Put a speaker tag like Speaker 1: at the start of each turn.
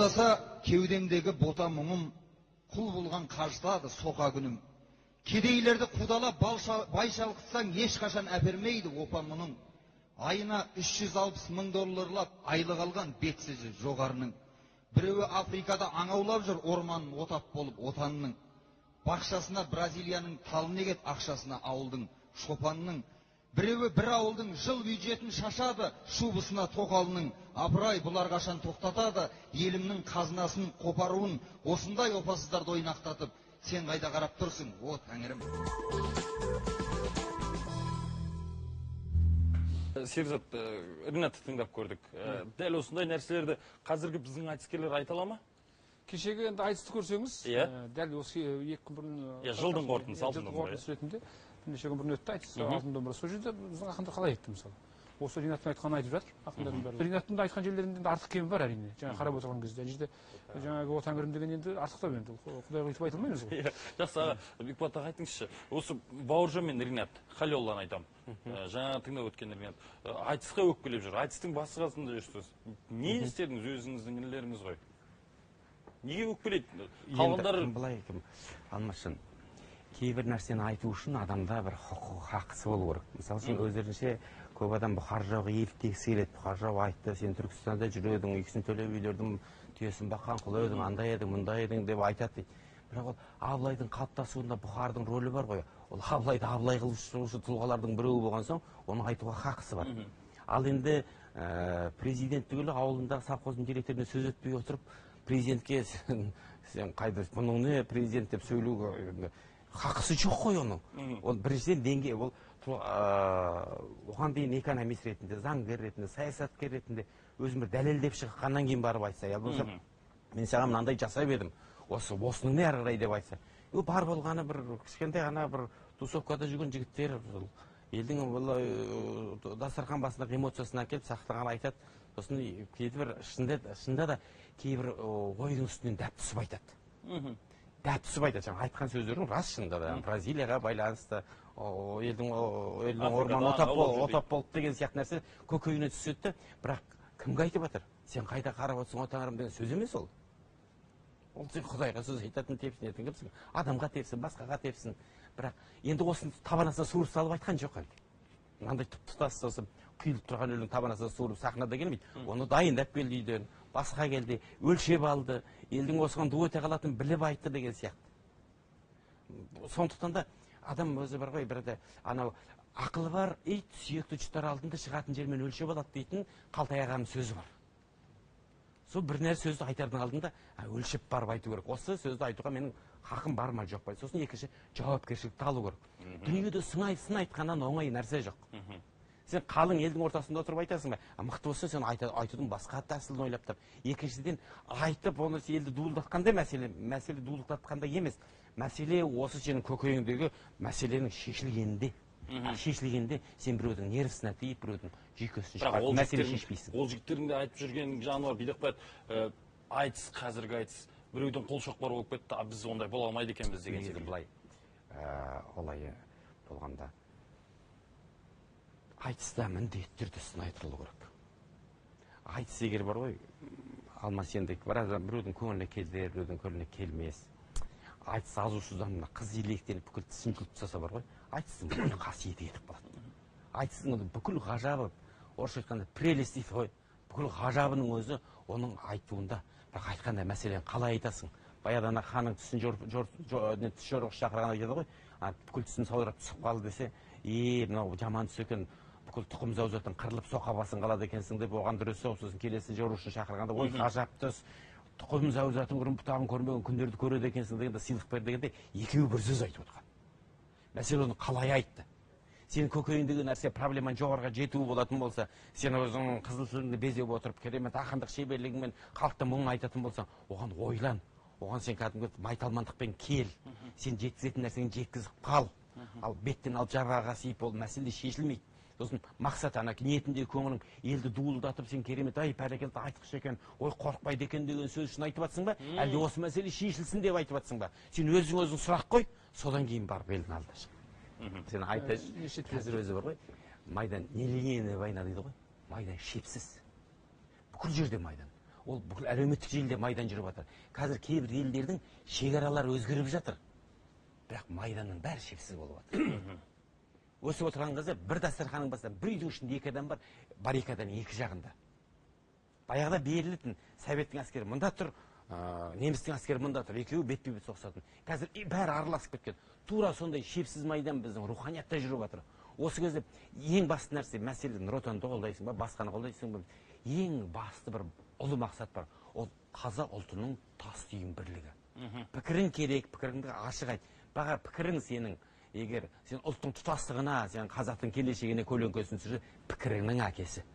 Speaker 1: Алыстаса кеудемдегі бота мұңым, құл болған қажытады соқа күнім. Кедейлерді қудалап байшалқытсаң ешқашан әпермейді опа мұның. Айына 360 мың долларлап айлық алған бетсізі жоғарының. Біреуі Африкада аңаулап жүр орманын отап болып отанының. Бақшасына Бразилияның талын егет, ақшасына ауылдың шопанның. Біреуі бір ауылдың жыл бюджетін шашады, шубысына тоқалының. Апырай, бұлар қашан тоқтатады, елімнің қазынасын қопаруын, осындай опасыздарды ойнақтатып, сен қайда қарап тұрсың, о тәңірім.
Speaker 2: Серзат, Ринатты тыңдап көрдік. Дәл осындай нәрселерді қазіргі біздің айтыскерлер айта ала ма?
Speaker 3: Кешегі енді айтысты көрсеңіз, дәл осы 2 күн бұрын
Speaker 2: жылдың қорытындысы
Speaker 3: ретінде бірнеше күн бұрын өтті айтыс алтын домбыра. Сол жерде біздің ақындар қалай айтты мысалы. Осы Ринаттың айтқанын айтып жатыр ақындардың бәрі. Ринаттың айтқан жерлерінде артық кемі бар әрине. Жаңа қарап отырған кезде ана жерде жаңағы о тәңірім деген енді артықтау енді. Құдайға өйтіп айта алмаймыз ғой.
Speaker 2: Жақсы, Бекболат аға айтыңызшы. Осы Бауыржан мен Ринат Халиолланы айтамын. Жаңа тыңдап өткен Ринат айтысқа өкпелеп жүр. Айтыстың басы қасында жүрсіз. Не істедіңіз, өзіңіздің інілеріңіз ғой? Неге өкпелейді? Қалғандар
Speaker 4: былай алмашын. Кейбір нәрсені айту үшін адамда бір хақысы болу керек. Мысалы үшін өздерінше көп адам бұқар жауға еліктегісі келеді. Бұқар жау айтты, сен Түркістанда жүредің, үйкісін төлеп үйлердің түйесін баққан құл едің, андай едің, мұндай едің деп айтады дейді. Бірақ ол Абылайдың қалыптасуында бұқардың рөлі бар ғой. Ол Абылайды Абылай қылушы тұлғалардың біреуі болған соң, оның айтуға хақысы бар. Ал енді президент түгілі ауылындағы совхоздың директорына сөз өтпей отырып, президентке сен қайда бұның не президент деп сөйлеуге хақысы жоқ қой оның. Ол біріншіден деңгей, ол оған дейін экономист ретінде, заңгер ретінде, саясаткер ретінде өзім бір дәлелдеп шыққаннан кейін барып айтса, я болса мен саған мынандай жасап едім, осының не ары қарай деп айтса, бар болғаны бір кішкентай ғана бір тусовкада жүрген жігіттер елдің дастархан басындағы эмоциясына келіп сақтаған айтады. Сосын кейбір шынында да кейбір ойдың үстінен дәп түсіп айтады. Дәп түсіп айтады. Жаңа айтқан сөздердің рас шынында да. Бразилияға байланысты, елдің орманы отап болды деген сияқты нәрсе көкейіне түседі. Бірақ кімге айтып жатыр? Сен қайда қарап отырсың, о тәңірім деген сөз емес ол. Ол сен Құдайға сөз айтатын тепсінетін кімсің? Адамға тепсін, басқаға тепсін. Бірақ енді осыны табанасына суырып салып айтқан жоқ әлде. Мынандай тұтас сосын құйылып тұрған өлің табанасына суырып сахнада келмейді. Оны дайындап келді үйден, басқа келді, өлшеп алды, елдің осыған ду өте қалатын біліп айтты деген сияқты. Сондықтан да адам өзі бар ғой, бірде анау ақылы бар ит сүйекті жұтар алдында шығатын жермен өлшеп алады дейтін Қалтай ағаның сөзі бар. Сол бір нәрсе сөзді айтардың алдында өлшеп барып айту керек. Осы сөзді айтуға менің хақым бар ма жоқ па? Сосын екінші жауапкершілікті алу керек. Дүниеде сын айтқаннан оңай нәрсе жоқ. Сен қалың елдің ортасында отырып айтасың ба? Мықты болса сен айтудың басқа тәсілін ойлап тап. Екіншіден айтып оны елді дуылдатқанда мәселе дуылдатқанда емес. Мәселе осы сенің көкейіңдегі мәселенің шешілгенінде. Шешілгенде сен біреудің нервісіне тиіп, біреудің жүйкесін шығарып, мәселе шешпейсің.
Speaker 2: Ол жігіттердің де айтып жүрген жаны бар. Бидақ бәт айтыс, қазіргі айтыс біреудің қол шоқпары болып кетті, біз ондай бола алмайды екенбіз деген
Speaker 4: секілді. Былай олай болғанда айтыста міндетті түрде сын айтылу керек. Айтыс егер бар ғой, алмас енді біреудің көңіліне келер, біреудің көңіліне келмес. Айтыс азусыздан қыз електеніп бүкіл тісін күліп тастаса бар ғой, айтыстың бүкіл қасиеті кетіп қалады. Айтыстың бүкіл ғажабы, орысша айтқанда прелесть дейді ғой, бүкіл ғажабының өзі оның айтуында. Бірақ айтқанда мәселені қалай айтасың? Баяғыда ханың түсін түс жорғыш шақырған айтады ғой, бүкіл түсін саудырап түсіп қалды десе, мынау жаман түс екен, бүкіл тұқым заузатын қырылып соқа басын қалады екенсің деп оған дүре соғып, сосын келесі жорғышын шақырғанда, ой ғажап түс, тұқым заузатын үрім бұтағын көрмеген күндерді көреді екенсің дегенде сыйлық бер дегенде екеуі бір сөз айтып отырған. Мәселе оны қалай айтты? Сен көкейіндегі нәрсе проблеманың жоғарыға жетуі болатын болса, сен өзің қызыл тіліңді безеп отырып, керемет ақындық шеберлігіңмен халықтың мұңын айтатын болсаң, оған ойлан. Оған сен кәдімгі майталмандықпен кел. Сен жеткізетін нәрсені жеткізіп қал. Ал беттен алып жағаға сыйып ол мәселе шешілмейді. Сосын мақсат ана ниетіндегі көңілің елді дуылдатып, сен керемет ай бәрекелді айтқыш екен, ой қорықпайды екен деген сөз үшін айтып жатсың ба? Әлде осы мәселе шешілсін деп айтып жатсың ба? Сен өзің сұрақ қой, содан кейін барып елдің алдына шық. Сен айтшы, қазір өзі бар ғой, майдан нелегеніне война дейді ғой, майдан шепсіз. Бүкіл жерде майдан. ол бүкіл әлеуметтік желіде майдан жүріп жатыр. Қазір кейбір елдердің шекаралары өзгеріп жатыр. Бірақ майданның бәрі шексіз болып жатыр. Өсіп отырған кезде бір дастарханның басында бір үйдің ішінде 2 адам бар, баррикаданың 2 жағында. Баяғыда берілетін советтің әскері мұнда тұр, немістің әскері мұнда тұр, екеуі бетпе-бет соғысатын. Қазір бәрі араласып кеткен. Тура сондай шепсіз майдан біздің руханиятта жүріп жатыр. Осы кезде ең басты нәрсе, мәселе Нұр Отанды қолдайсың ба, басқаны қолдайсың ба? Ең басты бір ұлы мақсат бар. Ол қазақ ұлтының тас түйін бірлігі. Пікірің керек, пікіріңді ашық айт. Баға пікірің сенің, егер сен ұлттың тұтастығына, сен қазақтың келешегіне көлеңкесін түсірсе, пікіріңнің әкесі.